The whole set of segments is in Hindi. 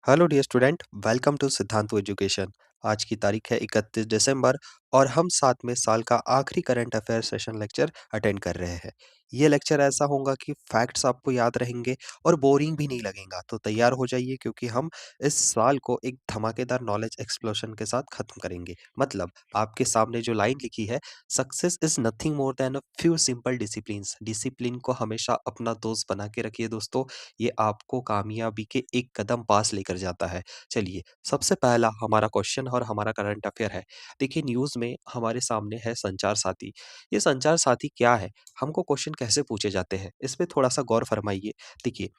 Hello dear student, welcome to Siddhantu education. आज की तारीख है 31 दिसंबर और हम साथ में साल का आखिरी current affair session lecture attend कर रहे हैं। ये लेक्चर ऐसा होगा कि फैक्ट्स आपको याद रहेंगे और बोरिंग भी नहीं लगेगा। तो तैयार हो जाइए क्योंकि हम इस साल को एक धमाकेदार नॉलेज एक्सप्लोशन के साथ खत्म करेंगे। मतलब आपके सामने जो लाइन लिखी है, success is nothing more than a few simple disciplines. Discipline को हमेशा अपना दोस्त बना के रखिए दोस्तों। ये आपको कामयाबी के एक कदम पास लेकर जाता है। चलिए, सबसे पहला हमारा क्वेश्चन और हमारा करंट अफेयर है। देखिए, न्यूज़ में हमारे सामने है संचार साथी। ये संचार साथी क्या है? हमको क्वेश्चन कैसे पूछे जाते हैं? इस पे थोड़ा-सा गौर फरमाइए। देखिए,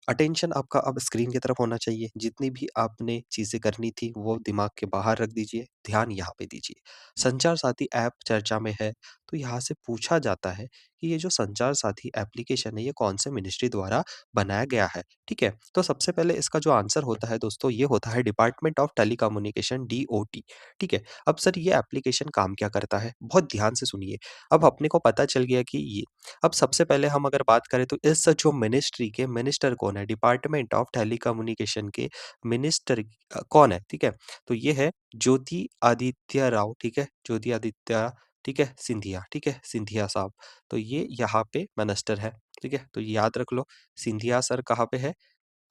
अटेंशन आपका अब स्क्रीन की तरफ होना चाहिए। जितनी भी आपने चीज़ें करनी थी, वो दिमाग के बाहर रख दीजिए, ध्यान यहाँ पे दीजिए। संचार साथी ऐप चर्चा में है, तो यहाँ से पूछा जाता है कि ये जो संचार साथी एप्लीकेशन है, ये कौन से मिनिस्ट्री द्वारा बनाया गया है, ठीक है? तो सबसे पहले इसका जो आंसर होता है दोस्तों, ये होता है डिपार्टमेंट ऑफ टेलीकम्युनिकेशन डीओटी, ठीक है? अब सर ये एप्लीकेशन काम क्या करता है? बहुत ध्यान से सुनिए। अब अपने को पता चल गया कि ये अब सबसे पहले हम अगर बात करें तो इस जो मिनिस्ट्री के मिनिस्टर कौन है? डिपार्टमेंट ऑफ टेलीकम्युनिकेशन के मिनिस्टर कौन है? ठीक है? तो ये है ज्योति आदित्य राव, ठीक है? ज्योति आदित्य, ठीक है? सिंधिया, ठीक है? सिंधिया साहब। तो ये यहाँ पे मिनिस्टर है, ठीक है? तो याद रख लो, सिंधिया सर कहाँ पे है?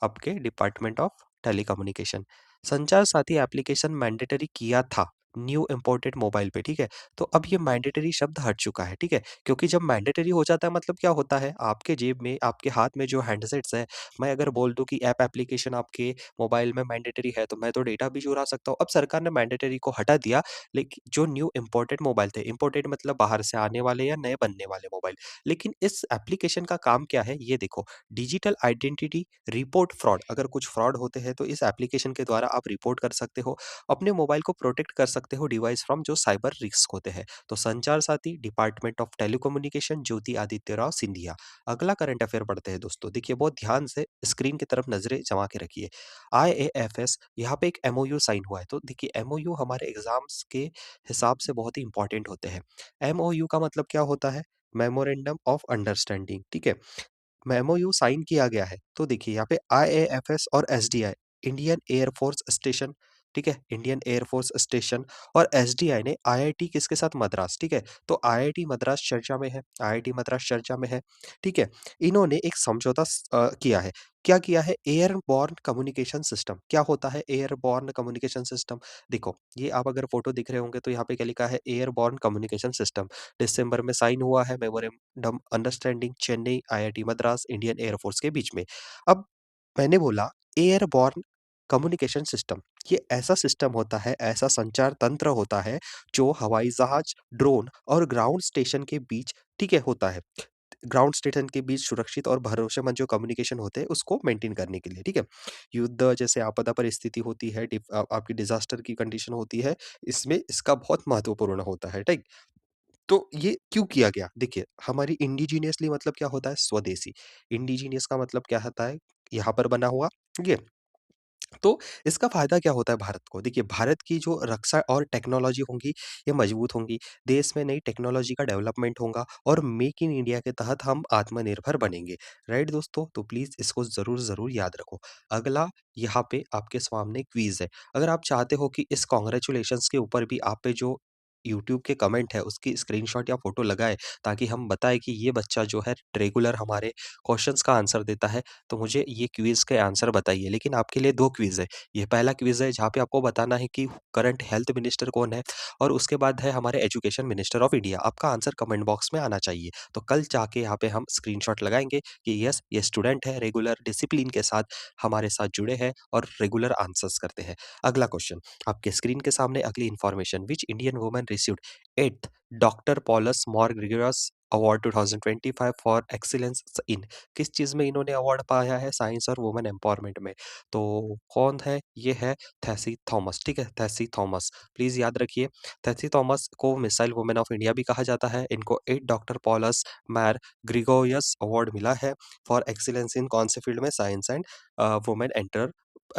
आपके डिपार्टमेंट ऑफ टेलीकम्युनिकेशन। संचार साथी एप्लीकेशन मैंडेटरी किया था न्यू इम्पोर्टेड मोबाइल पे, ठीक है? तो अब ये मैंडेटरी शब्द हट चुका है, ठीक है? क्योंकि जब मैंडेटरी हो जाता है मतलब क्या होता है? आपके जेब में, आपके हाथ में जो हैंडसेट्स है, मैं अगर बोल दूं कि ऐप एप्लीकेशन आपके मोबाइल में मैंडेटरी है, तो मैं तो डेटा भी चुरा सकता हूँ। अब सरकार ने मैंडेटरी को हटा दिया, लेकिन जो न्यू इम्पोर्टेड मोबाइल थे, इम्पोर्टेड मतलब बाहर से आने वाले या नए बनने वाले मोबाइल, लेकिन इस एप्लीकेशन का काम क्या है? ये देखो, डिजिटल आइडेंटिटी रिपोर्ट फ्रॉड। अगर कुछ फ्रॉड होते हैं तो इस एप्लीकेशन के द्वारा आप रिपोर्ट कर सकते हो, अपने मोबाइल को प्रोटेक्ट कर सकते हो डिवाइस फ्रॉम जो साइबर रिस्क होते हैं। तो संचार साथी डिपार्टमेंट ऑफ टेलीकम्युनिकेशन ज्योति आदित्य राव सिंधिया। अगला करंट अफेयर पढ़ते हैं दोस्तों। देखिए, बहुत ध्यान से स्क्रीन की तरफ नजरें जमा के रखिए। IAFS, यहाँ पे एक MOU साइन हुआ है। तो देखिए, MOU हमारे एग्जाम्स के हिसाब से बहुत ही इंपॉर्टेंट होते हैं। MOU का मतलब क्या होता है? मेमोरेंडम ऑफ अंडरस्टैंडिंग, ठीक है? मेमोयू साइन किया गया है। तो देखिए यहाँ पे IAFS और SDI, Indian air force station, ठीक है? इंडियन एयर फोर्स स्टेशन और SDI ने IIT किसके साथ? मद्रास, ठीक है? तो IIT मद्रास चर्चा में है, IIT मद्रास चर्चा में है, ठीक है? इन्होंने एक समझौता किया है। क्या किया है? Airborne communication system. क्या होता है एयरबॉर्न कम्युनिकेशन सिस्टम? देखो, ये आप अगर फोटो दिख रहे होंगे तो यहाँ पे क्या लिखा है? Airborne communication system. दिसंबर में साइन हुआ है memorandum understanding Chennai, IIT Madras, Indian air force के बीच में। अब मैंने बोला एयरबॉर्न कम्युनिकेशन सिस्टम, ये ऐसा सिस्टम होता है, ऐसा संचार तंत्र होता है जो हवाई जहाज, ड्रोन और ग्राउंड स्टेशन के बीच, ठीक है, होता है। ग्राउंड स्टेशन के बीच सुरक्षित और भरोसेमंद जो कम्युनिकेशन होते हैं उसको मेंटेन करने के लिए, ठीक है? युद्ध जैसे आपदा परिस्थिति होती है, आपकी डिजास्टर की कंडीशन होती है, इसमें इसका बहुत महत्वपूर्ण होता है, ठीक? तो ये क्यों किया गया? देखिए, हमारी इंडिजीनियसली मतलब क्या होता है? स्वदेशी। इंडिजीनियस का मतलब क्या होता है? यहाँ पर बना हुआ, ठीक है? तो इसका फ़ायदा क्या होता है भारत को? देखिए, भारत की जो रक्षा और टेक्नोलॉजी होंगी, ये मजबूत होंगी। देश में नई टेक्नोलॉजी का डेवलपमेंट होगा और मेक इन इंडिया के तहत हम आत्मनिर्भर बनेंगे। राइट दोस्तों? तो प्लीज़ इसको ज़रूर याद रखो। अगला यहाँ पे आपके सामने क्विज़ है। अगर आप चाहते हो कि इस कांग्रेचुलेशंस के ऊपर भी आप पे जो यूट्यूब के कमेंट है, उसकी स्क्रीनशॉट या फ़ोटो लगाएँ, ताकि हम बताएँ कि ये बच्चा जो है रेगुलर हमारे क्वेश्चन्स का आंसर देता है, तो मुझे ये क्विज़ के आंसर बताइए। लेकिन आपके लिए 2 क्विज़ है। ये पहला क्विज़ है जहाँ पे आपको बताना है कि करंट हेल्थ मिनिस्टर कौन है और उसके बाद है हमारे एजुकेशन मिनिस्टर ऑफ इंडिया। आपका आंसर कमेंट बॉक्स में आना चाहिए। तो कल जाके यहाँ पे हम स्क्रीनशॉट लगाएँगे कि यस, ये स्टूडेंट है, रेगुलर डिसिप्लिन के साथ हमारे साथ जुड़े हैं और रेगुलर आंसर्स करते हैं। अगला क्वेश्चन, आपके स्क्रीन के सामने अगली information, which Indian woman received 8th doctor Paulos Mar Gregorios award 2025 for excellence in, किस चीज़ में इन्होंने अवार्ड पाया है? साइंस और वुमेन एम्पावरमेंट में। तो कौन है? ये है थैसी थॉमस, ठीक है? थैसी थॉमस। प्लीज़ याद रखिए, थैसी थॉमस को मिसाइल वुमेन ऑफ इंडिया भी कहा जाता है। इनको 8 डॉक्टर पॉलस मैर ग्रिगोरियस अवार्ड मिला है फॉर एक्सीलेंस इन कौन से फील्ड में? साइंस एंड वुमेन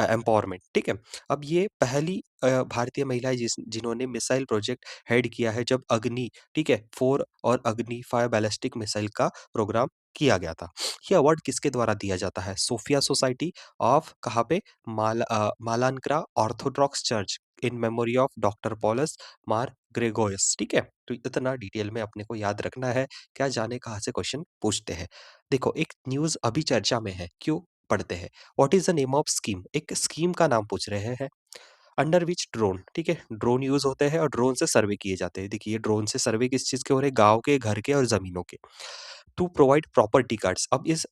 एम्पावरमेंट, ठीक है? अब ये पहली भारतीय महिला है जिन्होंने मिसाइल प्रोजेक्ट हेड किया है जब अग्नि, ठीक है, 4 और अग्नि 5 बैलिस्टिक मिसाइल का प्रोग्राम किया गया था। ये अवार्ड किसके द्वारा दिया जाता है? सोफिया सोसाइटी ऑफ कहाँ पे? Malankara Orthodox Church in memory of doctor Paulos Mar Gregorios, ठीक है? तो इतना डिटेल में अपने को याद रखना है, क्या जाने कहाँ से क्वेश्चन पूछते हैं। देखो, एक न्यूज़ अभी चर्चा में है, क्यों? पढ़ते हैं। What is the name of scheme? एक स्कीम का नाम पूछ रहे हैं। अंडर विच ड्रोन, ठीक है? ड्रोन यूज़ होते हैं और ड्रोन से सर्वे किए जाते हैं। देखिए, ड्रोन से सर्वे किस चीज़ के हो रहे हैं? गाँव के, घर के और ज़मीनों के। To provide property cards. अब इस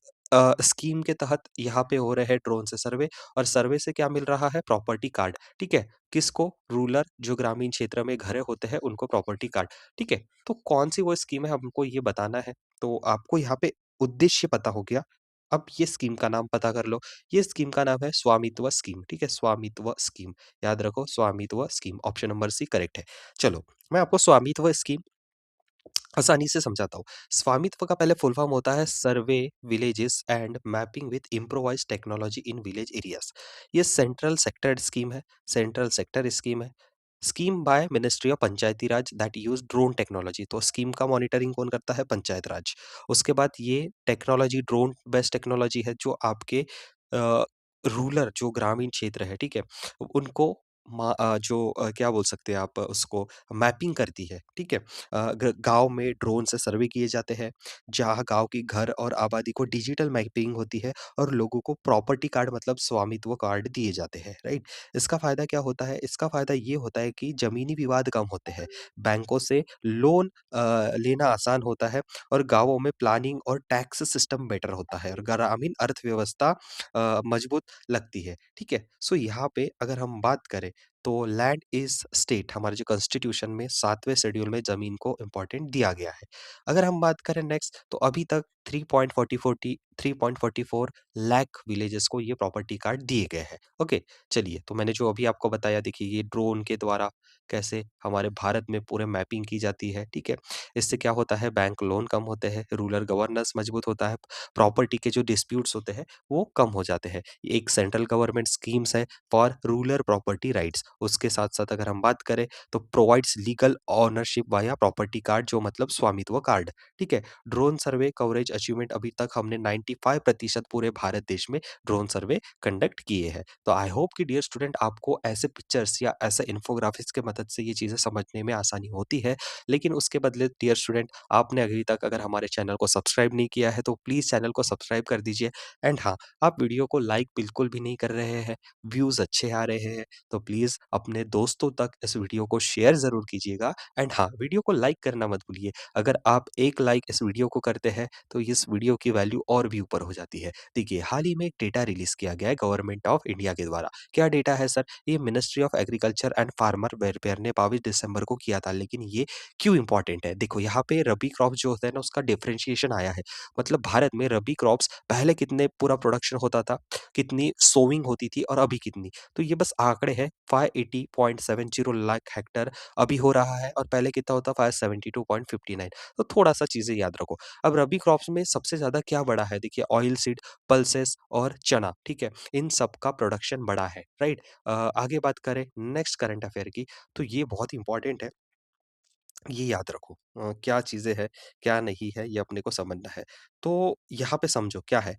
स्कीम के तहत यहाँ पे हो रहे हैं ड्रोन से सर्वे, और सर्वे से क्या मिल रहा है? प्रॉपर्टी कार्ड, ठीक है? किसको? रूरल, जो ग्रामीण क्षेत्र में घर होते हैं उनको प्रॉपर्टी कार्ड, ठीक है? तो कौन सी वो स्कीम है, हमको ये बताना है। तो आपको यहाँ पे उद्देश्य पता हो गया। अब ये स्कीम का नाम पता कर लो। ये स्कीम का नाम है स्वामित्व स्कीम, ठीक है? स्वामित्व स्कीम, याद रखो, Swamitva scheme. Option number C correct है। चलो, मैं आपको स्वामित्व स्कीम आसानी से समझाता हूँ। स्वामित्व का पहले फुल फॉर्म होता है survey villages and mapping with improvised technology in village areas. ये सेंट्रल सेक्टर स्कीम है। सेंट्रल सेक्टर स्कीम है। Scheme by ministry of Panchayati Raj that use drone technology. तो स्कीम का मॉनिटरिंग कौन करता है? पंचायत राज। उसके बाद ये टेक्नोलॉजी ड्रोन बेस्ड टेक्नोलॉजी है, जो आपके रूरल, जो ग्रामीण क्षेत्र है, ठीक है, उनको क्या बोल सकते हैं आप उसको, मैपिंग करती है, ठीक है? गांव में ड्रोन से सर्वे किए जाते हैं, जहाँ गांव की घर और आबादी को डिजिटल मैपिंग होती है, और लोगों को प्रॉपर्टी कार्ड मतलब स्वामित्व कार्ड दिए जाते हैं, राइट? इसका फायदा क्या होता है? इसका फायदा ये होता है कि जमीनी विवाद कम होते हैं, बैंकों से लोन लेना आसान होता है, और गांवों में प्लानिंग और टैक्स सिस्टम बेटर होता है, और ग्रामीण अर्थव्यवस्था मजबूत लगती है, ठीक है? सो यहाँ पे अगर हम बात करें, तो लैंड इज स्टेट, हमारे जो कॉन्स्टिट्यूशन में 7वें शेड्यूल में जमीन को इम्पोर्टेंट दिया गया है। अगर हम बात करें नेक्स्ट, तो अभी तक 3.44 लाख विलेजेस को ये प्रॉपर्टी कार्ड दिए गए हैं। ओके, चलिए, तो मैंने जो अभी आपको बताया, देखिए, ये ड्रोन के द्वारा कैसे हमारे भारत में पूरे मैपिंग की जाती है, ठीक है? इससे क्या होता है? बैंक लोन कम होते हैं, रूरल गवर्नेंस मजबूत होता है, प्रॉपर्टी के जो डिस्प्यूट्स होते हैं वो कम हो जाते हैं। ये एक सेंट्रल गवर्नमेंट स्कीम्स है फॉर रूरल प्रॉपर्टी राइट्स। उसके साथ-साथ अगर हम बात करें, तो provides legal ownership via property card, जो मतलब स्वामित्व कार्ड, ठीक है? ड्रोन सर्वे कवरेज अचीवमेंट, अभी तक हमने 95% पूरे भारत देश में ड्रोन सर्वे कंडक्ट किए हैं। तो आई होप कि डियर स्टूडेंट, आपको ऐसे पिक्चर्स या ऐसे इन्फोग्राफिक्स के मदद से ये चीज़ें समझने में आसानी होती है। लेकिन उसके बदले डियर स्टूडेंट, आपने अभी तक अगर हमारे चैनल को सब्सक्राइब नहीं किया है, तो प्लीज़ चैनल को सब्सक्राइब कर दीजिए। एंड हाँ, आप वीडियो को लाइक बिल्कुल भी नहीं कर रहे हैं, व्यूज़ अच्छे आ रहे हैं, तो प्लीज़ अपने दोस्तों तक इस वीडियो को शेयर ज़रूर कीजिएगा। एंड हाँ, वीडियो को लाइक करना मत भूलिए। अगर आप एक लाइक इस वीडियो को करते हैं, तो इस वीडियो की वैल्यू और भी ऊपर हो जाती है। देखिए, हाल ही में एक डेटा रिलीज़ किया गया है गवर्नमेंट ऑफ इंडिया के द्वारा। क्या डेटा है सर? ये ministry of agriculture and farmer welfare ने 22 दिसंबर को किया था। लेकिन ये क्यों इम्पोर्टेंट है? देखो, यहाँ पे रबी क्रॉप जो होता है ना, उसका डिफरेंशिएशन आया है। मतलब भारत में रबी क्रॉप्स पहले कितने पूरा प्रोडक्शन होता था, कितनी सोइंग होती थी, और अभी कितनी। तो ये बस आंकड़े हैं। 580.70 लाख हेक्टर अभी हो रहा है, और पहले कितना होता? 572.59। तो थोड़ा सा चीजें याद रखो। अब रबी क्रॉप्स में सबसे ज्यादा क्या बड़ा है? देखिए, ऑयल सीड, पल्सेस और चना, ठीक है? इन सब का प्रोडक्शन बड़ा है, राइट? आगे बात करें नेक्स्ट करंट अफेयर की, तो ये बहुत इंपॉर्टेंट है, ये याद रखो। क्या चीज़ें हैं, क्या नहीं है, ये अपने को समझना है। तो यहाँ पे समझो क्या है,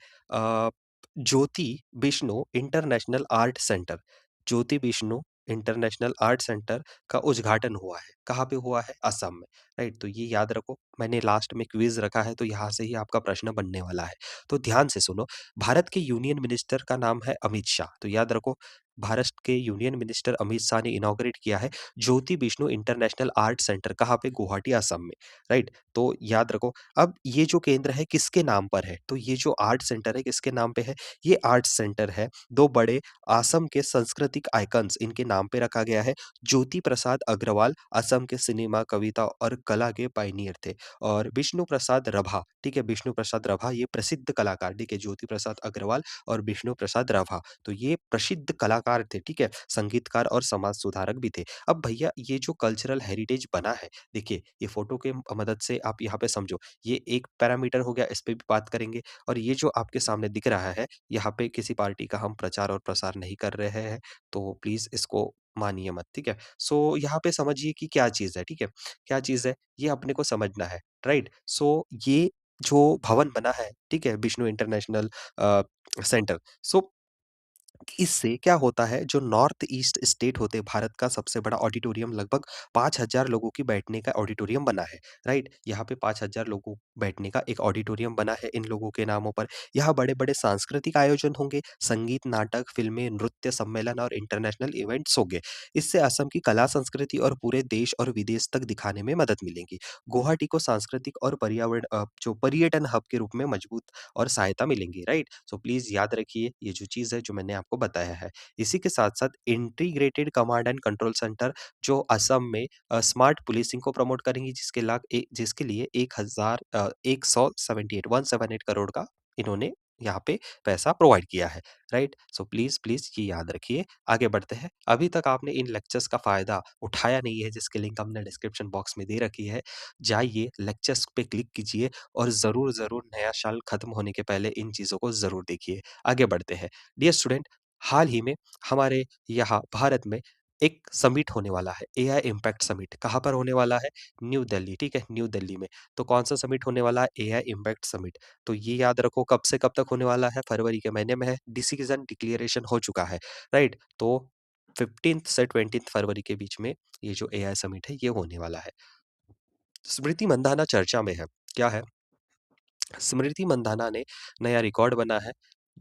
ज्योति विष्णु इंटरनेशनल आर्ट सेंटर, ज्योति विष्णु इंटरनेशनल आर्ट सेंटर का उद्घाटन हुआ है। कहाँ पे हुआ है? असम में, राइट? तो ये याद रखो। मैंने लास्ट में क्विज़ रखा है, तो यहाँ से ही आपका प्रश्न बनने वाला है। तो ध्यान से सुनो, भारत के यूनियन मिनिस्टर का नाम है अमित शाह। तो याद रखो, भारत के यूनियन मिनिस्टर अमित शाह ने इनॉग्रेट किया है ज्योति विष्णु इंटरनेशनल आर्ट सेंटर। कहाँ पे? गुवाहाटी, असम में, राइट? तो याद रखो। अब ये जो केंद्र है किसके नाम पर है? तो ये जो आर्ट सेंटर है किसके नाम पे है? ये आर्ट सेंटर है दो बड़े असम के सांस्कृतिक आइकन्स, इनके नाम पे रखा गया है। ज्योति प्रसाद अग्रवाल असम के सिनेमा, कविता और कला के पायनियर थे, और विष्णु प्रसाद रभा, ठीक है? विष्णु प्रसाद रभा ये प्रसिद्ध कलाकार, ठीक है? ज्योति प्रसाद अग्रवाल और विष्णु प्रसाद रभा, तो ये प्रसिद्ध कलाकार थे, ठीक है? संगीतकार और समाज सुधारक भी थे। अब भैया, ये जो कल्चरल हेरिटेज बना है, देखिए, ये फोटो के मदद से आप यहाँ पे समझो, ये एक पैरामीटर हो गया, इस पे भी बात करेंगे। और ये जो आपके सामने दिख रहा है, यहाँ पे किसी पार्टी का हम प्रचार और प्रसार नहीं कर रहे हैं, तो प्लीज इसको मानिए मत, ठीक है? सो यहाँ पे समझिए कि क्या चीज है, ठीक है? क्या चीज है, ये अपने को समझना है, राइट? सो ये जो भवन बना है, ठीक है? विष्णु इंटरनेशनल अ, सेंटर। सो इससे क्या होता है, जो नॉर्थ ईस्ट स्टेट होते हैं, भारत का सबसे बड़ा ऑडिटोरियम लगभग 5,000 लोगों की बैठने का ऑडिटोरियम बना है, राइट? यहाँ पे 5,000 लोगों बैठने का एक ऑडिटोरियम बना है इन लोगों के नामों पर। यहाँ बड़े-बड़े सांस्कृतिक आयोजन होंगे, संगीत, नाटक, फ़िल्में, नृत्य सम्मेलन और इंटरनेशनल इवेंट्स होंगे। इससे असम की कला संस्कृति और पूरे देश और विदेश तक दिखाने में मदद मिलेगी। गुवाहाटी को सांस्कृतिक और जो पर्यटन हब के रूप में मजबूत और सहायता मिलेंगी, राइट? सो प्लीज़ याद रखिए ये जो चीज़ है जो मैंने आपको बताया है। इसी के साथ-साथ integrated command and control centre जो असम में स्मार्ट पुलिसिंग को प्रमोट करेंगी जिसके लिए 178 करोड़ का इन्होंने यहाँ पे पैसा प्रोवाइड किया है, राइट? सो प्लीज़ ये याद रखिए। आगे बढ़ते हैं। अभी तक आपने इन लेक्चर्स का फ़ायदा उठाया नहीं है जिसकी लिंक हमने डिस्क्रिप्शन बॉक्स में दे रखी है। जाइए लेक्चर्स पे क्लिक कीजिए और ज़रूर नया साल खत्म होने के पहले इन चीज़ों को ज़रूर देखिए। आगे बढ़ते हैं। डियर स्टूडेंट, हाल ही में हमारे यहाँ भारत में एक समिट होने वाला है, एआई इम्पैक्ट समिट। कहाँ पर होने वाला है? न्यू दिल्ली, ठीक है? न्यू दिल्ली में। तो कौन-सा समिट होने वाला है? AI impact summit. तो ये याद रखो कब से कब तक होने वाला है? फरवरी के महीने में है। डिसीज़न डिक्लेरेशन हो चुका है, राइट? तो 15th से 20th फरवरी के बीच में ये जो एआई समिट है, ये होने वाला है। स्मृति मंदाना चर्चा में है। क्या है? स्मृति मंदाना ने नया रिकॉर्ड बना है।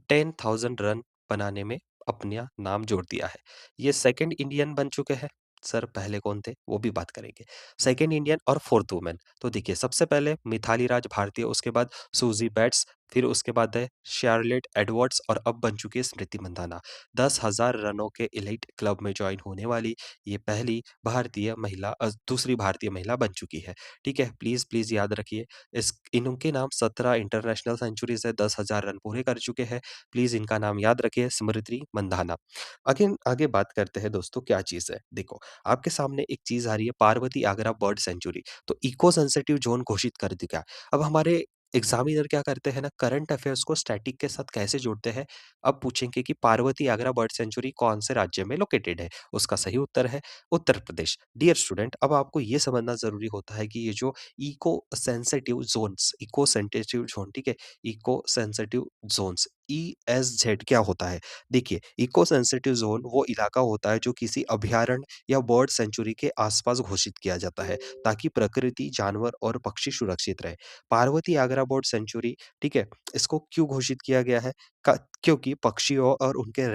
10,000 रन बनाने में अपना नाम जोड़ दिया है। ये सेकंड इंडियन बन चुके हैं। सर पहले कौन थे? वो भी बात करेंगे। सेकंड इंडियन और फोर्थ वुमेन। तो देखिए सबसे पहले मिताली राज भारती, उसके बाद सूज़ी बैट्स, फिर उसके बाद है शार्लेट एडवर्ड्स और अब बन चुकी है स्मृति मंदाना। 10,000 रनों के एलीट क्लब में जॉइन होने वाली ये पहली दूसरी भारतीय महिला बन चुकी है। ठीक है? प्लीज़ याद रखिए। इस इनके नाम 17 इंटरनेशनल सेंचुरीज़ है, 10,000 रन पूरे कर चुके हैं। प्लीज़ इनका नाम याद रखिए, स्मृति मंधाना। आगे आगे बात करते हैं दोस्तों क्या चीज़ है। देखो, आपके सामने एक चीज़ आ रही है, पार्वती आगरा बर्ड सेंचुरी। तो इको सेंसिटिव ज़ोन घोषित कर दिया। अब हमारे एग्ज़ामिनर क्या करते हैं ना, करंट अफेयर्स को स्टैटिक के साथ कैसे जोड़ते हैं? अब पूछेंगे कि पार्वती आगरा बर्ड सेंचुरी कौन से राज्य में लोकेटेड है? उसका सही उत्तर है उत्तर प्रदेश। डियर स्टूडेंट, अब आपको ये समझना ज़रूरी होता है कि ये जो इको सेंसिटिव ज़ोन, ठीक है? इको सेंसिटिव ज़ोन्स, ईएसज़ेड क्या होता है? देखिए, इको सेंसिटिव ज़ोन वो इलाका होता है जो किसी अभयारण्य या बर्ड सेंचुरी के आसपास घोषित किया जाता है, ताकि प्रकृति, जानवर और पक्षी सुरक्षित रहे। पार्वती आगरा बर्ड सेंचुरी, ठीक है? इसको क्यों घोषित किया गया है? क्योंकि पक्षियों और उनके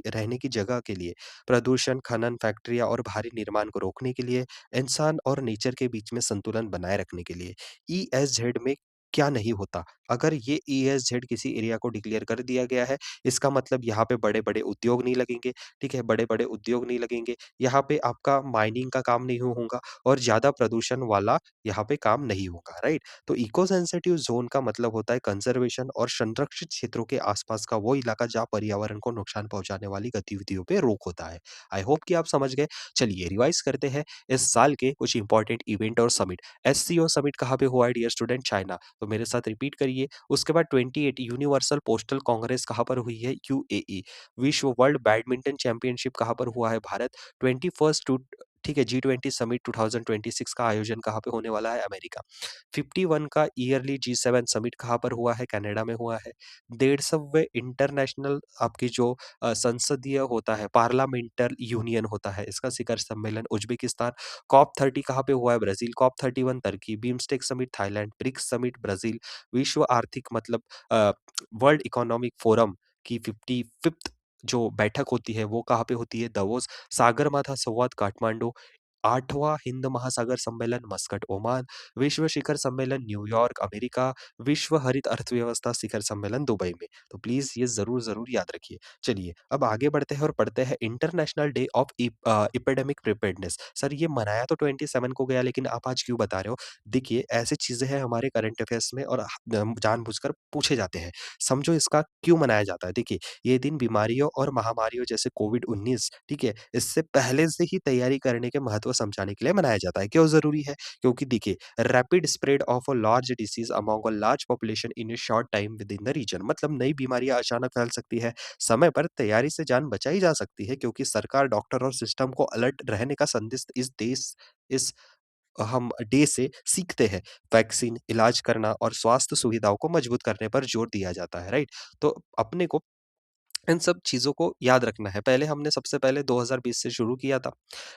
रहने की जगह के लिए प्रदूषण, खनन, फैक्ट्रियाँ और भारी निर्माण को रोकने के लिए, इंसान और नेचर के बीच में संतुलन बनाए रखने के लिए। ईएसज़ेड में क्या नहीं होता? अगर ये ईएसज़ेड किसी एरिया को डिक्लेयर कर दिया गया है, इसका मतलब यहाँ पे बड़े-बड़े उद्योग नहीं लगेंगे, ठीक है? बड़े-बड़े उद्योग नहीं लगेंगे, यहाँ पे आपका माइनिंग का काम नहीं होगा और ज़्यादा प्रदूषण वाला यहाँ पे काम नहीं होगा, राइट? तो इको सेंसिटिव ज़ोन का मतलब होता है कंज़र्वेशन और संरक्षित क्षेत्रों के आसपास का वो इलाका जहाँ पर्यावरण को नुकसान पहुँचाने वाली गतिविधियों पे रोक होता है। आई होप कि आप समझ गए। चलिए रिवाइज़ करते हैं इस साल के कुछ इंपॉर्टेंट इवेंट और समिट। एससीओ समिट कहाँ पे हुआ है डियर स्टूडेंट? चाइना। तो मेरे साथ रिपीट करिए। उसके बाद 28 यूनिवर्सल पोस्टल कांग्रेस कहाँ पर हुई है? यूएई। विश्व वर्ल्ड बैडमिंटन चैंपियनशिप कहाँ पर हुआ है? भारत। 21st टू ठीक है G20 समिट 2026 का आयोजन कहाँ पे होने वाला है? अमेरिका। 51 का ईयरली G7 समिट कहाँ पर हुआ है? कनाडा में हुआ है। 150वें इंटरनेशनल आपकी जो संसदीय होता है, पार्लियामेंटर यूनियन होता है, इसका शिखर सम्मेलन उज़्बेकिस्तान। कॉप 30 कहाँ पे हुआ है? ब्राज़ील। कॉप 31 तुर्की। BIMSTEC summit Thailand. BRICS summit Brazil. विश्व आर्थिक मतलब वर्ल्ड इकोनॉमिक फोरम की 55th जो बैठक होती है, वो कहाँ पे होती है? दावोस। सागरमाथा संवाद काठमांडू। 8वां हिंद महासागर सम्मेलन मस्कट, ओमान। विश्व शिखर सम्मेलन न्यूयॉर्क, अमेरिका। विश्व हरित अर्थव्यवस्था शिखर सम्मेलन दुबई में। तो प्लीज़ ये ज़रूर याद रखिए। चलिए, अब आगे बढ़ते हैं और पढ़ते हैं international day of epidemic preparedness. Sir ये मनाया तो 27 को गया लेकिन आप आज क्यों बता रहे हो? देखिए, ऐसी चीज़ें हैं हमारे करंट अफेयर्स में और जानबूझकर पूछे जाते हैं। समझो इसका क्यों मनाया जाता है? देखिए, ये दिन बीमारियों और महामारियों जैसे कोविड-19, ठीक है? इससे पहले से ही तैयारी करने के महत्व समझाने के लिए मनाया जाता है। क्यों ज़रूरी है? क्योंकि देखिए, rapid spread of a large disease among a large population in a short time within the region, मतलब नई बीमारियाँ अचानक फैल सकती है। समय पर तैयारी से जान बचाई जा सकती है क्योंकि सरकार, डॉक्टर और सिस्टम को अलर्ट रहने का संदेश इस हम डे से सीखते हैं। वैक्सीन, इलाज करना और स्वास्थ्य सुविधाओं को मजबूत करने पर जोर दिया जाता है, राइट? तो अपने को इन सब चीज़ों को याद रखना है। पहले हमने सबसे पहले 2020 से शुरू किया था,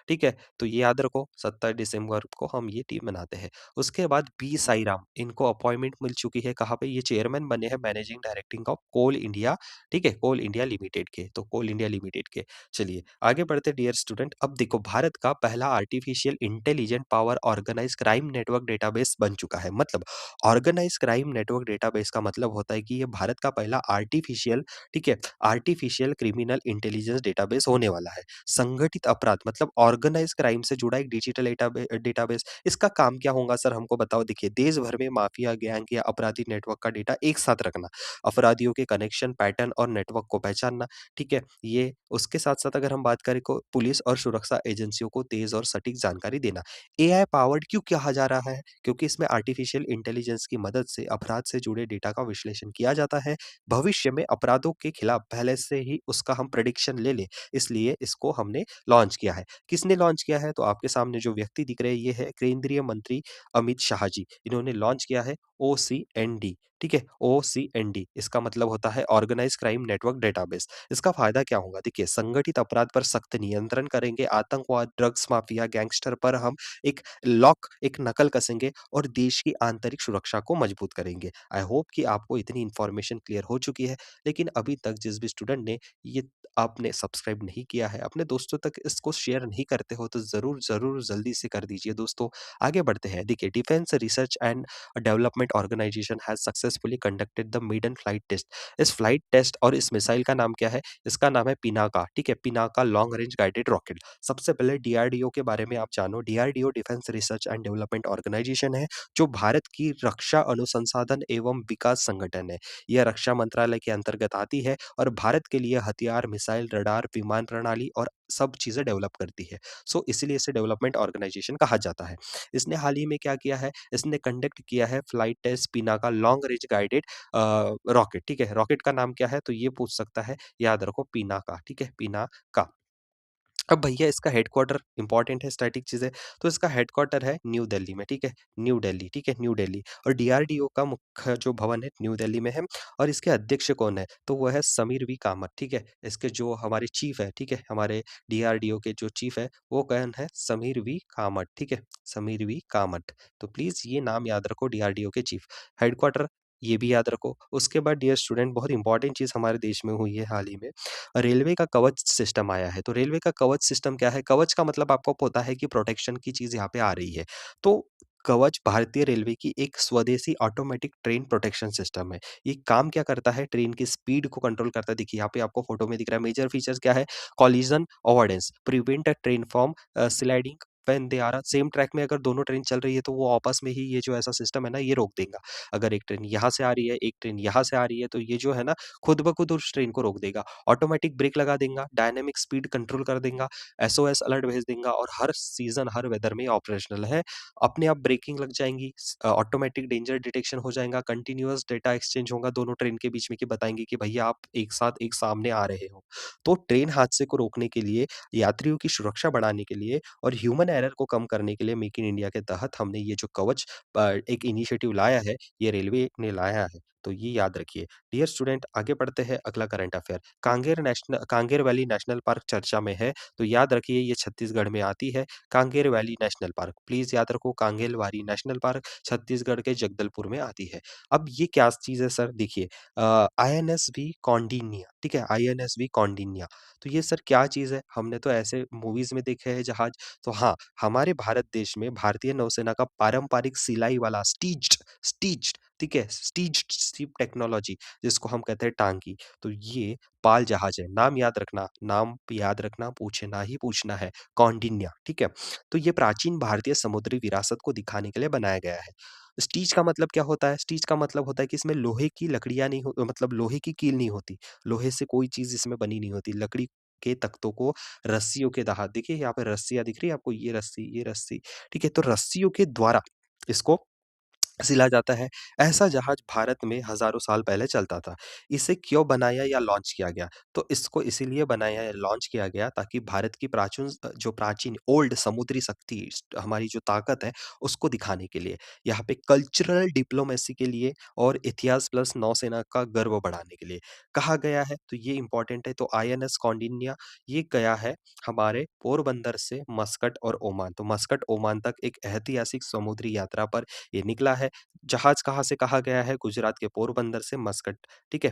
ठीक है? तो ये याद रखो 27 दिसंबर को हम ये टीम बनाते हैं। उसके बाद बी साई राम, इनको अपॉइंटमेंट मिल चुकी है कहाँ पे? ये चेयरमैन बने हैं managing directing of Coal India, ठीक है? कोल इंडिया लिमिटेड के, तो कोल इंडिया लिमिटेड के। चलिए आगे बढ़ते हैं डियर स्टूडेंट। अब देखो भारत का पहला artificial intelligent power organised crime network database बन चुका है। मतलब ऑर्गेनाइज्ड क्राइम नेटवर्क डेटाबेस का मतलब होता है कि ये भारत का पहला आर्टिफिशियल, ठीक है, आर्टिफिशियल क्रिमिनल इंटेलिजेंस डेटाबेस होने वाला है। संगठित अपराध मतलब ऑर्गेनाइज क्राइम से जुड़ा एक डिजिटल डेटाबेस। इसका काम क्या होगा सर, हमको बताओ। देखिए देश भर में माफिया गैंग या अपराधी नेटवर्क का डेटा एक साथ रखना, अपराधियों के कनेक्शन पैटर्न और नेटवर्क को पहचानना, ठीक है। ये उसके साथ साथ अगर हम बात करें को पुलिस और सुरक्षा एजेंसियों को तेज और सटीक जानकारी देना। एआई पावर्ड क्यों कहा जा रहा है? क्योंकि इसमें आर्टिफिशियल इंटेलिजेंस की मदद से अपराध से जुड़े डेटा का विश्लेषण किया जाता है। भविष्य में अपराधों के खिलाफ पहले से ही उसका हम प्रेडिक्शन ले लें, इसलिए इसको हमने लॉन्च किया है। किसने लॉन्च किया है? तो आपके सामने जो व्यक्ति दिख रहे हैं ये है केंद्रीय मंत्री अमित शाह जी। इन्होंने लॉन्च किया है ओसीएनडी, ठीक है? ओसीएनडी इसका मतलब होता है ऑर्गेनाइज्ड क्राइम नेटवर्क डेटाबेस। इसका फायदा क्या होगा? देखिए संगठित अपराध पर सख्त नियंत्रण करेंगे, आतंकवाद, ड्रग्स माफिया, गैंगस्टर पर हम एक नकल कसेंगे और देश की आंतरिक सुरक्षा को मजबूत करेंगे। आई होप कि आपको इतनी इन्फॉर्मेशन क्लियर हो चुकी है, लेकिन अभी तक जिस भी स्टूडेंट ने ये आपने सब्सक्राइब नहीं किया है, अपने दोस्तों तक इसको शेयर नहीं करते हो तो ज़रूर जल्दी से कर दीजिए दोस्तों। आगे बढ़ते हैं। देखिए defence research and development organisation has successfully conducted the maiden flight test. इस फ्लाइट टेस्ट और इस मिसाइल का नाम क्या है? इसका नाम है पिनाका, ठीक है? Pinaka long range guided rocket. सबसे पहले डीआरडीओ के बारे में आप जानो। DRDO defence research and development organisation है, जो भारत की रक्षा अनुसंसाधन एवं विकास संगठन है। यह रक्षा मंत्रालय के अंतर्गत आती है और भारत के लिए हथियार, मिसाइल, रडार, विमान प्रणाली और सब चीज़ें डेवलप करती है। सो इसीलिए इसे डेवलपमेंट ऑर्गेनाइजेशन कहा जाता है। इसने हाल ही में क्या किया है? इसने कंडक्ट किया है flight test Pinaka long range guided rocket, ठीक है? रॉकेट का नाम क्या है? तो ये पूछ सकता है, याद रखो पिनाका, ठीक है? पिनाका। अब भैया इसका हेडक्वार्टर इंपॉर्टेंट है, स्टैटिक चीज़ है, तो इसका हेडक्वार्टर है न्यू दिल्ली में, ठीक है? न्यू दिल्ली, ठीक है? न्यू दिल्ली। और डीआरडीओ का मुख्य जो भवन है न्यू दिल्ली में है। और इसके अध्यक्ष कौन है? तो वो है समीर वी कामत, ठीक है? इसके जो हमारे चीफ है, ठीक है? हमारे डीआरडीओ के जो चीफ है, वो कौन है? समीर वी कामत, ठीक है? समीर वी कामत। तो प्लीज़ ये नाम याद रखो डीआरडीओ के चीफ। हेडक्वार्टर ये भी याद रखो। उसके बाद डियर स्टूडेंट बहुत इंपॉर्टेंट चीज़ हमारे देश में हुई है हाल ही में। रेलवे का कवच सिस्टम आया है। तो रेलवे का कवच सिस्टम क्या है? कवच का मतलब आपको पता है कि प्रोटेक्शन की चीज़ यहाँ पे आ रही है। तो कवच भारतीय रेलवे की एक स्वदेशी ऑटोमेटिक ट्रेन प्रोटेक्शन सिस्टम है। ये काम क्या करता है? ट्रेन की स्पीड को कंट्रोल करता है। देखिए यहाँ पे आपको फोटो में दिख रहा है। मेजर फीचर्स क्या है? Collision avoidance, prevent a train from sliding when they are same track में। अगर दोनों ट्रेन चल रही है तो वो आपस में ही ये जो ऐसा सिस्टम है ना, ये रोक देगा। अगर एक ट्रेन यहाँ से आ रही है, एक ट्रेन यहाँ से आ रही है, तो ये जो है ना खुद ब खुद उस ट्रेन को रोक देगा। ऑटोमेटिक ब्रेक लगा देगा, डायनामिक स्पीड कंट्रोल कर देगा, एसओएस अलर्ट भेज देगा और हर सीजन, हर वेदर में ऑपरेशनल है। अपने आप ब्रेकिंग लग जाएँगी, ऑटोमेटिक डेंजर डिटेक्शन हो जाएगा, कंटीन्यूअस डेटा एक्सचेंज होगा दोनों ट्रेन के बीच में कि बताएँगे कि भैया आप एक साथ एक सामने आ रहे हो। तो ट्रेन हादसे को रोकने के लिए, यात्रियों की सुरक्षा बढ़ाने के लिए और ह्यूमन एरर को कम करने के लिए मेक इन इंडिया के तहत हमने ये जो कवच एक इनिशिएटिव लाया है, ये रेलवे ने लाया है। तो ये याद रखिए। डियर स्टूडेंट आगे बढ़ते हैं अगला current affair. Kanger valley national park चर्चा में है, तो याद रखिए ये छत्तीसगढ़ में आती है। Kanger valley national park, please याद रखो Kanger valley national park Chhattisgarh के जगदलपुर में आती है। अब ये क्या चीज़ है सर? देखिए आईएनएसवी कौंडिन्य, ठीक है? आईएनएसवी कौंडिन्य। तो ये सर क्या चीज़ है? हमने तो ऐसे मूवीज़ में देखे हैं जहाज। तो हाँ, हमारे भारत देश में भारतीय नौसेना का पारंपरिक सिलाई वाला स्टीच्ड, ठीक है? स्टीच्ड शिप टेक्नोलॉजी जिसको हम कहते हैं टांगी। तो ये पाल जहाज है। नाम याद रखना, पूछना ही पूछना है, कौंडिन्य, ठीक है? तो ये प्राचीन भारतीय समुद्री विरासत को दिखाने के लिए बनाया गया है। स्टीच का मतलब क्या होता है? स्टीच का मतलब होता है कि इसमें लोहे की लकड़ियाँ नहीं हो, मतलब लोहे की कील नहीं होती। लोहे से कोई चीज़ इसमें बनी नहीं होती। लकड़ी के तख्तों को रस्सियों के दहा, देखिए यहाँ पे रस्सियाँ दिख रही है आपको, ये रस्सी, ठीक है? तो रस्सियों के द्वारा इसको सिला जाता है। ऐसा जहाज भारत में हज़ारों साल पहले चलता था। इसे क्यों बनाया या लॉन्च किया गया? तो इसको इसीलिए बनाया या लॉन्च किया गया ताकि भारत की जो प्राचीन ओल्ड समुद्री शक्ति हमारी जो ताकत है, उसको दिखाने के लिए। यहाँ पे कल्चरल डिप्लोमेसी के लिए और इतिहास प्लस नौसेना का गर्व बढ़ाने के लिए कहा गया है। तो ये इम्पोर्टेंट है। तो आईएनएस कौंडिन्य ये गया है हमारे पोरबंदर से मस्कट और ओमान। तो मस्कट, ओमान तक एक ऐतिहासिक समुद्री यात्रा पर ये निकला है। जहाज कहाँ से कहा गया है? गुजरात के पोरबंदर से मस्कट, ठीक है?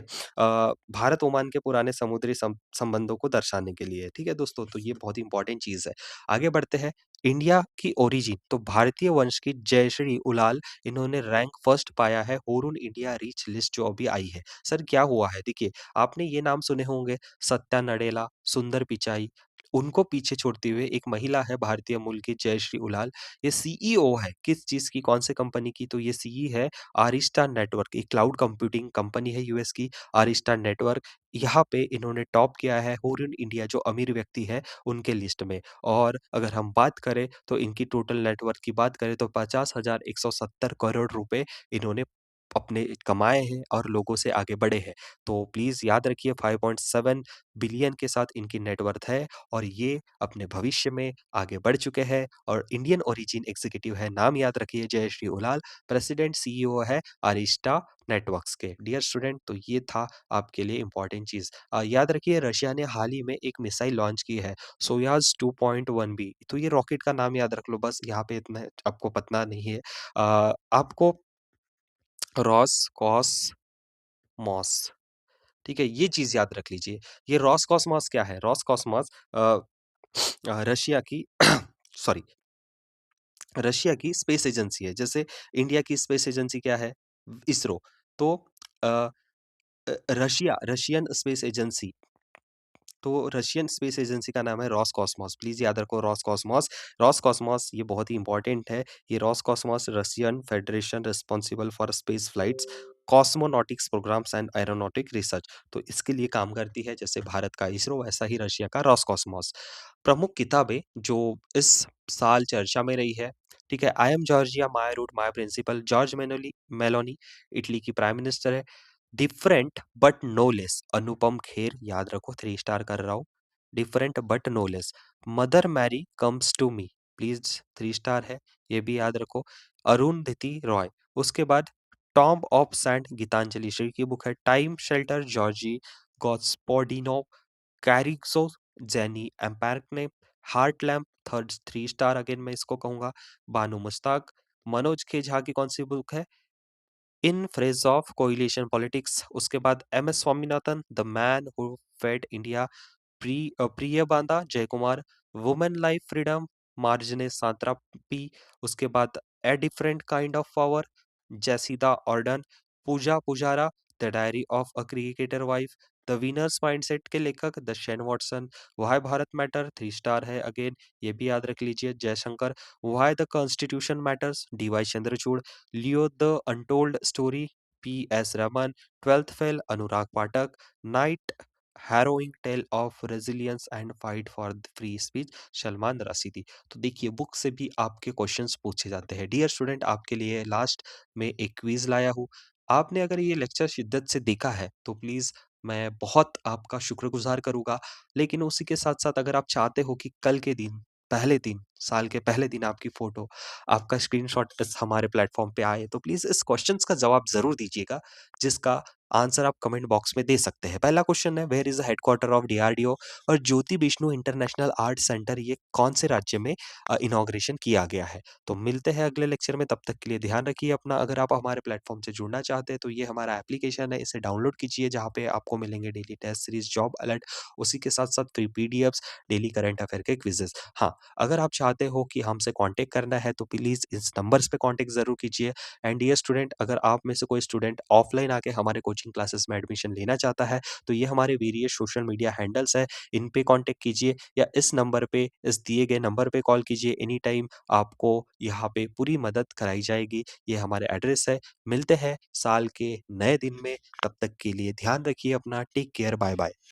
भारत ओमान के पुराने समुद्री संबंधों को दर्शाने के लिए, ठीक है दोस्तों? तो ये बहुत ही इंपॉर्टेंट चीज़ है। आगे बढ़ते हैं, इंडिया की ओरिजिन तो भारतीय वंश की जयश्री उलाल इन्होंने रैंक फर्स्ट पाया है हुरून इंडिया रिच लिस्ट जो अभी आई है। सर क्या हुआ है? देखिए, आपने ये नाम सुने होंगे सत्या नडेला, सुंदर पिचाई, उनको पीछे छोड़ते हुए एक महिला है भारतीय मूल की जयश्री उलाल। ये सीईओ है किस चीज़ की, कौन से कंपनी की? तो ये सीई है आरिस्टा नेटवर्क, एक क्लाउड कंप्यूटिंग कंपनी है यूएस की आरिस्टा नेटवर्क। यहाँ पे इन्होंने टॉप किया है हुरून इंडिया जो अमीर व्यक्ति है उनके लिस्ट में। और अगर हम बात करें तो इनकी टोटल नेटवर्थ की बात करें तो 50,170 करोड़ रुपए इन्होंने अपने कमाए हैं और लोगों से आगे बढ़े हैं। तो प्लीज़ याद रखिए 5.7 बिलियन के साथ इनकी नेटवर्थ है और ये अपने भविष्य में आगे बढ़ चुके हैं और इंडियन ओरिजिन एग्जीक्यूटिव है। नाम याद रखिए जयश्री उलाल, प्रेसिडेंट सीईओ है अरिस्टा नेटवर्क्स के। डियर स्टूडेंट, तो ये था आपके लिए इम्पोर्टेंट चीज़। याद रखिए रशिया ने हाल ही में एक मिसाइल लॉन्च की है सोयाज़ 2.1 बी। तो ये रॉकेट का नाम याद रख लो बस, यहाँ पे इतना आपको पता नहीं है। आपको रॉसकॉसमॉस, ठीक है? ये चीज़ याद रख लीजिए। ये रॉसकॉसमॉस क्या है? रॉसकॉसमॉस रशिया की सॉरी, रशिया की स्पेस एजेंसी है। जैसे इंडिया की स्पेस एजेंसी क्या है? इसरो। तो अ रशियन स्पेस एजेंसी, तो रशियन स्पेस एजेंसी का नाम है रॉसकॉस्मॉस। प्लीज़ याद रखो रॉसकॉस्मॉस। रॉसकॉस्मॉस ये बहुत ही इम्पोर्टेंट है। ये Roscosmos Russian Federation responsible for space flights, cosmonautics programmes and aeronautic research. तो इसके लिए काम करती है जैसे भारत का इसरो वैसा ही रशिया का रॉसकॉस्मॉस। प्रमुख किताबें जो इस साल चर्चा में रही है, ठीक है? I am Giorgia, my root, my principle, George Meloni Italy की प्राइम मिनिस्टर है। Different but no less, Anupam Kher, याद रखो 3 स्टार कर रहा हूँ। Different but no less, mother Mary comes to me, please 3 star है, ये भी याद रखो। अरुंधति रॉय, उसके बाद tomb of sand Geetanjali Shree की बुक है। Time shelter Georgi Gospodinov Kairos Jenny एम्पायर्क ने। Heart lamp third 3 star again मैं इसको कहूंगा। बानू मुश्ताक, मनोज खेजा की कौन सी बुक है? In phrase of coalition politics. उसके बाद M S Swaminathan, the man who fed India, Priyambada Jayakumar, women life freedom, Marjane Satrapi. उसके बाद a different kind of power, Jacinda Ardern, Puja Pujara, the diary of a cricketer wife, the winner's mindset के लेखक the Shane Watson. Why Bharat matter 3 star है अगेन, ये भी याद रख लीजिए Jaishankar. Why the constitution matters, D Y Chandrachud. Leo the untold story, P S Raman. Twelfth fail, Anurag Pathak. Knife harrowing tale of resilience and fight for the free speech, Salman Rushdie. तो देखिए बुक से भी आपके क्वेश्चंस पूछे जाते हैं। डियर स्टूडेंट, आपके लिए लास्ट में एक क्विज लाया हूँ। आपने अगर ये लेक्चर शिद्दत से देखा है तो प्लीज मैं बहुत आपका शुक्रगुजार करूंगा। लेकिन उसी के साथ साथ अगर आप चाहते हो कि कल के दिन, पहले दिन, साल के पहले दिन आपकी फोटो, आपका स्क्रीनशॉट इस हमारे प्लेटफॉर्म पे आए तो प्लीज इस क्वेश्चंस का जवाब जरूर दीजिएगा जिसका आंसर आप कमेंट बॉक्स में दे सकते हैं। पहला क्वेश्चन है, where is the headquarter of DRDO? और Jyoti Vishnu international art centre ये कौन से राज्य में इनॉग्रेशन किया गया है? तो मिलते हैं अगले लेक्चर में, तब तक के लिए ध्यान रखिए अपना। अगर आप हमारे प्लेटफॉर्म से जुड़ना चाहते हैं तो ये हमारा एप्लीकेशन है, इसे डाउनलोड कीजिए जहाँ पे आपको मिलेंगे daily test series, job alert, उसी के साथ साथ free PDFs, daily current affair के क्विजेस। हाँ, अगर आप चाहते हो कि हमसे कांटेक्ट करना है तो प्लीज इस नंबर्स पे कांटेक्ट जरूर कीजिए। एंड डियर स्टूडेंट, अगर आप में से कोई स्टूडेंट ऑफलाइन आके हमारे कोचिंग क्लासेस में एडमिशन लेना चाहता है तो ये हमारे वेरियस सोशल मीडिया हैंडल्स है, इन पे कांटेक्ट कीजिए या इस नंबर पे, इस दिए गए नंबर पे कॉल कीजिए। एनी टाइम आपको यहाँ पे पूरी मदद कराई जाएगी। ये हमारे एड्रेस है। मिलते हैं साल के नए दिन में, तब तक के लिए ध्यान रखिए अपना। Take care, bye bye.